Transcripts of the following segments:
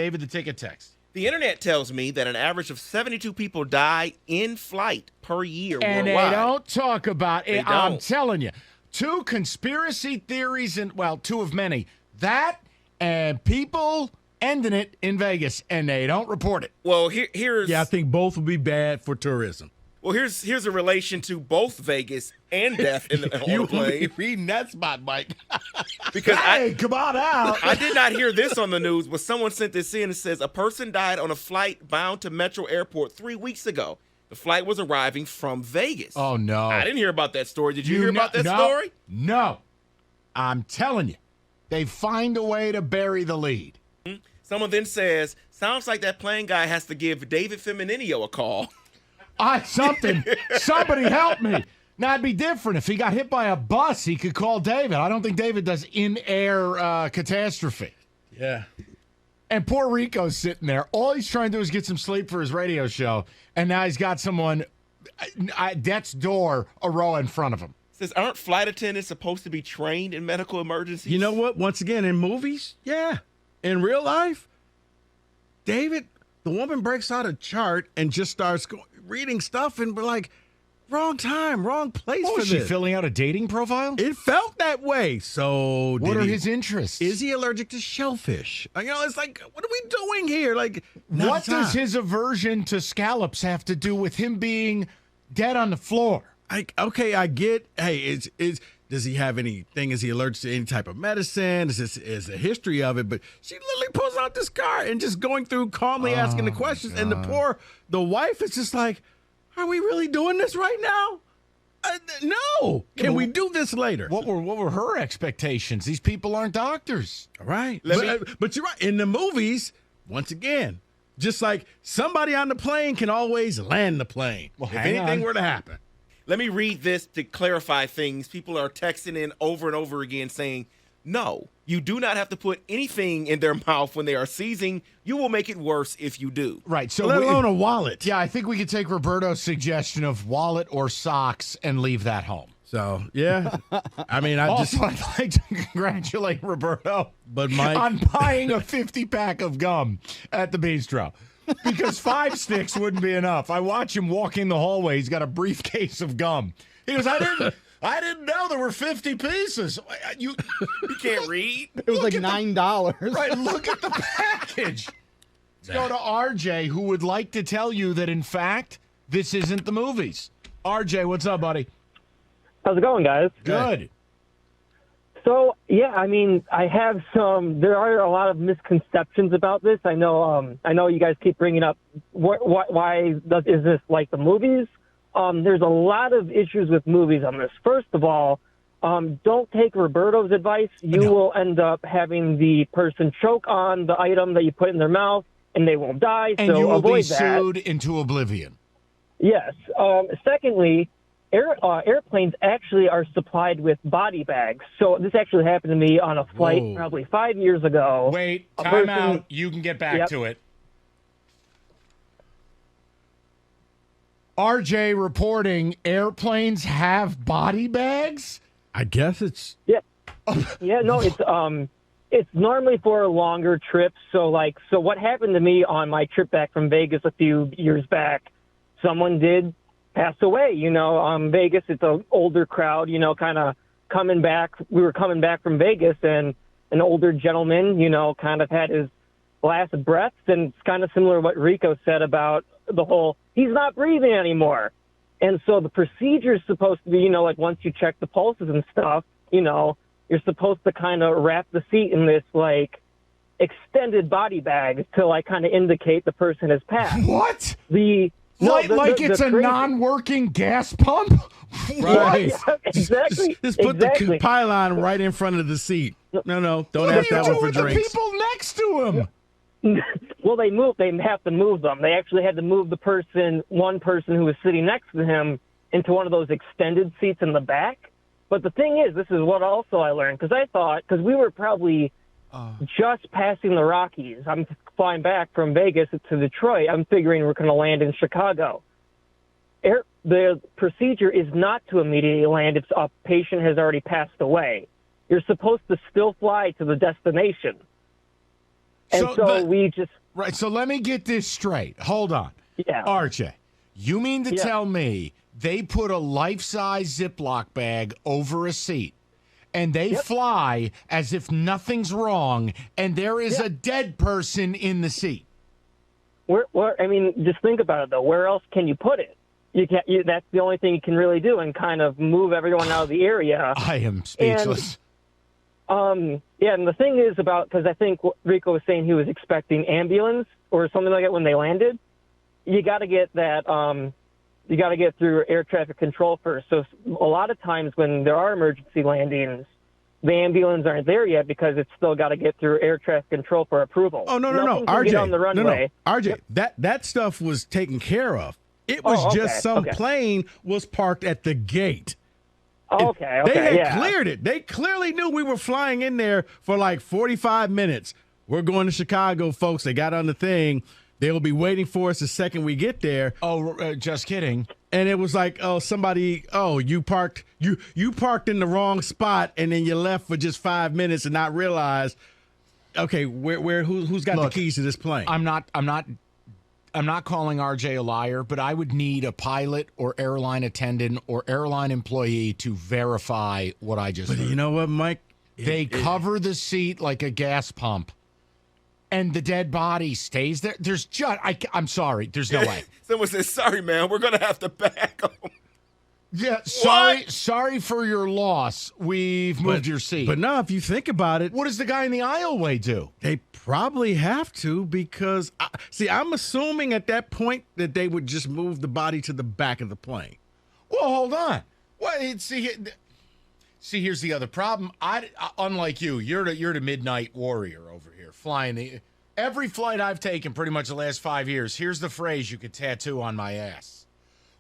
David, the ticket text. The internet tells me that an average of 72 people die in flight per year And worldwide. they don't talk about it. They I'm don't. telling you. Two conspiracy theories, and well, two of many. That and people ending it in Vegas, and they don't report it. Well, here's Yeah, I think both would be bad for tourism. well here's a relation to both Vegas and death on the You will be plane reading that spot, Mike. because Hey, come on out. I did not hear this on the news, but someone sent this in and says a person died on a flight bound to Metro Airport 3 weeks ago. The flight was arriving from Vegas. Oh, no. I didn't hear about that story. Did you hear about that no, story? No. I'm telling you. They find a way to bury the lead. Someone then says, sounds like that plane guy has to give David Femininio a call. Somebody help me. Now, it'd be different. If he got hit by a bus, he could call David. I don't think David does in-air catastrophe. Yeah. And poor Rico's sitting there. All he's trying to do is get some sleep for his radio show, and now he's got someone at death's door a row in front of him. Says, aren't flight attendants supposed to be trained in medical emergencies? You know what? Once again, in movies, yeah. In real life, David, the woman breaks out a chart and just starts reading stuff, and we're like, wrong time, wrong place Oh, for is she this. filling out a dating profile? It felt that way. So What are his interests? Is he allergic to shellfish? You know, it's like, what are we doing here? Like, What does his aversion to scallops have to do with him being dead on the floor? Okay, I get. Hey, does he have anything? Is he allergic to any type of medicine? Is a history of it? But she literally pulls out this card and just going through calmly asking the questions, and the wife is just like, "Are we really doing this right now? No. Can we do this later?" What were her expectations? These people aren't doctors. All right. But you're right. In the movies, once again, just like somebody on the plane can always land the plane if hang anything on. were to happen. Let me read this to clarify things. People are texting in over and over again saying, no, you do not have to put anything in their mouth when they are seizing. You will make it worse if you do. Right. So Let alone a wallet. Yeah, I think we could take Roberto's suggestion of wallet or socks and leave that home. So, yeah. I mean, Also, I'd like to congratulate Roberto But Mike, on buying a 50-pack of gum at the bistro. Because 5 sticks wouldn't be enough. I watch him walk in the hallway. He's got a briefcase of gum. He goes, I didn't know there were 50 pieces. You can't read? It was like $9. Right, look at the package. Let's go to RJ, who would like to tell you that, in fact, this isn't the movies. RJ, what's up, buddy? How's it going, guys? Good. So, yeah, I mean, there are a lot of misconceptions about this. I know you guys keep bringing up why is this like the movies? There's a lot of issues with movies on this. First of all, don't take Roberto's advice. You will end up having the person choke on the item that you put in their mouth, and they won't die. And so you will avoid be that. sued into oblivion. Yes. Secondly, airplanes actually are supplied with body bags. So this actually happened to me on a flight probably 5 years ago. Wait, time out. You can get back to it. RJ reporting airplanes have body bags? I guess it's... Yeah. Yeah, no, it's normally for longer trips. So what happened to me on my trip back from Vegas a few years back, someone did pass away. Vegas, it's an older crowd, kind of coming back. We were coming back from Vegas, and an older gentleman, kind of had his last breaths, and it's kind of similar to what Rico said about the whole, he's not breathing anymore. And so the procedure is supposed to be, like once you check the pulses and stuff, you're supposed to kind of wrap the seat in this, extended body bag to, kind of indicate the person has passed. What? It's a non-working gas pump? Right. Yeah, exactly. Just put the pylon right in front of the seat. No, don't ask that one for the drinks. people next to him? Well, they have to move them. They actually had to move one person who was sitting next to him into one of those extended seats in the back. But the thing is, this is what also I learned, because we were probably just passing the Rockies. I'm flying back from Vegas to Detroit. I'm figuring we're going to land in Chicago. The procedure is not to immediately land if a patient has already passed away. You're supposed to still fly to the destination. And So so the- we just, Right. So let me get this straight. Hold on. yeah. RJ, you mean to Yeah. tell me they put a life-size Ziploc bag over a seat and they fly as if nothing's wrong and there is a dead person in the seat? I mean, just think about it, though. Where else can you put it? You can't. That's the only thing you can really do, and kind of move everyone out of the area. I am speechless. Yeah, and the thing is because I think what Rico was saying he was expecting ambulance or something like that when they landed. You got to get that. You got to get through air traffic control first. So a lot of times when there are emergency landings, the ambulance aren't there yet because it's still got to get through air traffic control for approval. Oh, no. Nothing can RJ. get on the runway. No. RJ, that stuff was taken care of. It was just some plane was parked at the gate. Okay, They had yeah. cleared it. They clearly knew we were flying in there for like 45 minutes. We're going to Chicago, folks. They got on the thing. They'll be waiting for us the second we get there. Oh, just kidding. And it was like, you parked in the wrong spot, and then you left for just 5 minutes and not realize, okay, who's got the keys to this plane? I'm not calling RJ a liar, but I would need a pilot or airline attendant or airline employee to verify what I just But heard. you know what, Mike? They cover the seat like a gas pump, and the dead body stays there. There's just, I'm sorry, there's no way. Someone says, "Sorry, man, we're gonna have to back home." Yeah, sorry for your loss. We've moved your seat. But no, if you think about it, what does the guy in the aisleway do? they probably have to because, I'm assuming at that point that they would just move the body to the back of the plane. Well, hold on. See, here's the other problem. Unlike you, you're the midnight warrior over here, flying every flight I've taken pretty much the last 5 years. Here's the phrase you could tattoo on my ass.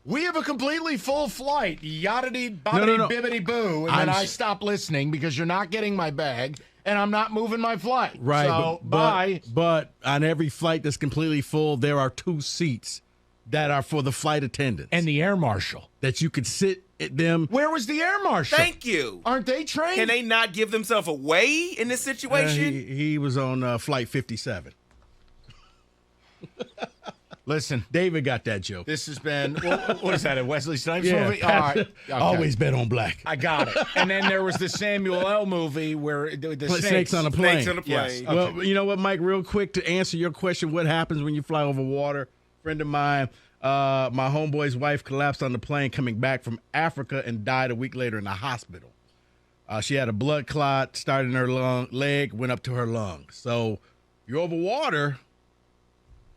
We have a completely full flight, yada-dee, bobbity, bibbity, boo, and then I stop listening because you're not getting my bag, and I'm not moving my flight. Right. So, bye. But on every flight that's completely full, there are 2 seats that are for the flight attendants. And the air marshal. that you could sit at them. Where was the air marshal? Thank you. Aren't they trained? Can they not give themselves away in this situation? He was on flight 57. Listen, David got that joke. this has been, what is that, a Wesley Snipes Yeah, movie? All right. Okay. Always bet on black. I got it. And then there was the Samuel L. movie where the Snakes on a plane. Snakes on a plane. Yes. Well, you know what, Mike, real quick to answer your question, what happens when you fly over water? Friend of mine, my homeboy's wife collapsed on the plane coming back from Africa and died a week later in the hospital. She had a blood clot, started in her leg, went up to her lung. So you're over water.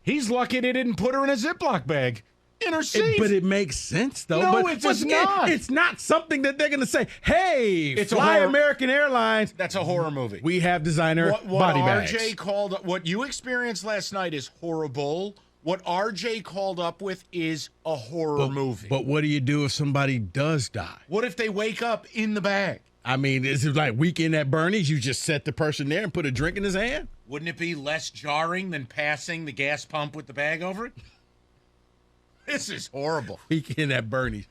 He's lucky they didn't put her in a Ziploc bag in her seat. But it makes sense, though. No, but, it does not. It's not something that they're going to say, hey, It's a fly horror- American Airlines. That's a horror movie. We have designer what body RJ bags. called, what you experienced last night is horrible. What RJ called up with is a horror movie. But what do you do if somebody does die? What if they wake up in the bag? I mean, is it like Weekend at Bernie's? You just set the person there and put a drink in his hand? Wouldn't it be less jarring than passing the gas pump with the bag over it? This is horrible. Weekend at Bernie's.